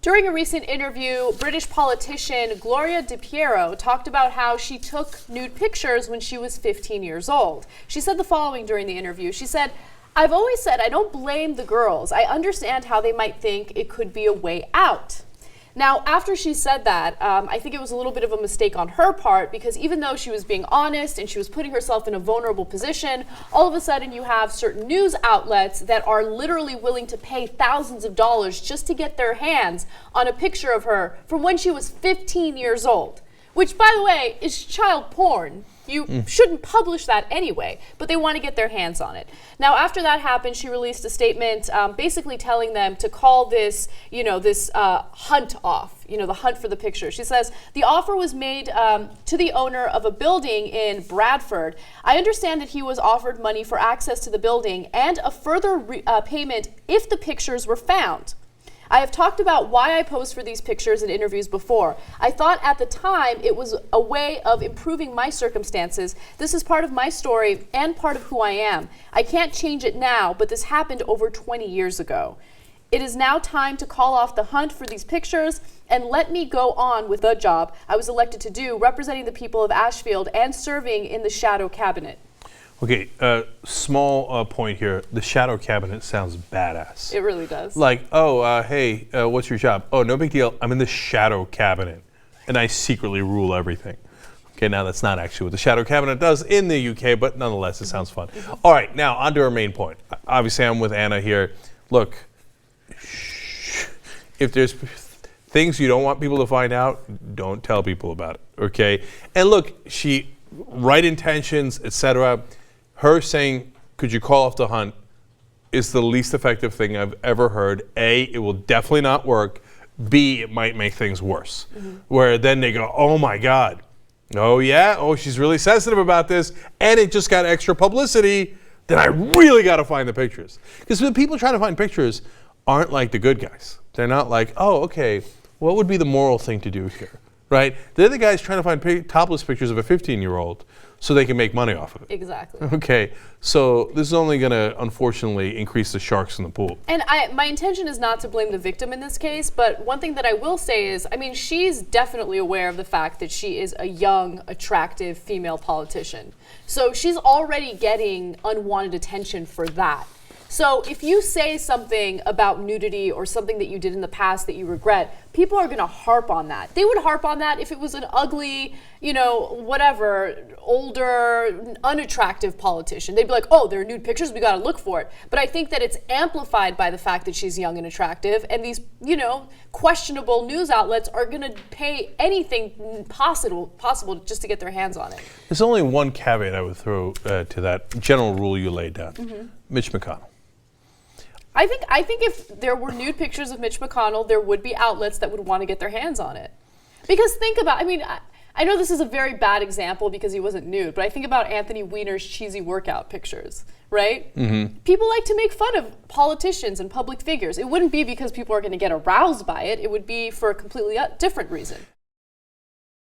During a recent interview, British politician Gloria De Piero talked about how she took nude pictures when she was 15 years old. She said the following during the interview. She said, "I've always said I don't blame the girls. I understand how they might think it could be a way out." Now, after she said that, I think it was a little bit of a mistake on her part, because even though she was being honest and she was putting herself in a vulnerable position, all of a sudden you have certain news outlets that are literally willing to pay thousands of dollars just to get their hands on a picture of her from when she was 15 years old, which, by the way, is child porn. You shouldn't publish that anyway, but they want to get their hands on it. Now, after that happened, she released a statement basically telling them to call this, this hunt off, the hunt for the picture. She says, "The offer was made to the owner of a building in Bradford. I understand that he was offered money for access to the building and a further payment if the pictures were found. I have talked about why I posed for these pictures in interviews before. I thought at the time it was a way of improving my circumstances. This is part of my story and part of who I am. I can't change it now, but this happened over 20 years ago. It is now time to call off the hunt for these pictures and let me go on with the job I was elected to do, representing the people of Ashfield and serving in the shadow cabinet." Okay, small point here. The shadow cabinet sounds badass. It really does. Like, hey, what's your job? Oh, no big deal. I'm in the shadow cabinet, and I secretly rule everything. Okay, now that's not actually what the shadow cabinet does in the UK, but nonetheless, it sounds fun. All right, now on to our main point. Obviously, I'm with Anna here. Look, if there's things you don't want people to find out, don't tell people about it, okay? And look, right intentions, etc. Her saying, "Could you call off the hunt?" is the least effective thing I've ever heard. A, it will definitely not work. B, it might make things worse. Where then they go, "Oh my God. Oh yeah? Oh, she's really sensitive about this. And it just got extra publicity. Then I really got to find the pictures." Because the people trying to find pictures aren't like the good guys. They're not like, "Oh, okay, what would be the moral thing to do here?" Right? They're the guys trying to find topless pictures of a 15-year-old so they can make money off of it. Exactly. Okay, so this is only going to, unfortunately, increase the sharks in the pool. And my intention is not to blame the victim in this case, but one thing that I will say is, she's definitely aware of the fact that she is a young, attractive female politician. So she's already getting unwanted attention for that. So if you say something about nudity or something that you did in the past that you regret, people are going to harp on that. They would harp on that if it was an ugly, older, unattractive politician. They'd be like, "Oh, there are nude pictures, we got to look for it." But I think that it's amplified by the fact that she's young and attractive, and these, questionable news outlets are going to pay anything possible just to get their hands on it. There's only one caveat I would throw to that general rule you laid down. Mitch McConnell. I think if there were nude pictures of Mitch McConnell, there would be outlets that would want to get their hands on it. Because think about, I know this is a very bad example because he wasn't nude, but I think about Anthony Weiner's cheesy workout pictures, right? People like to make fun of politicians and public figures. It wouldn't be because people are going to get aroused by it. It would be for a completely different reason.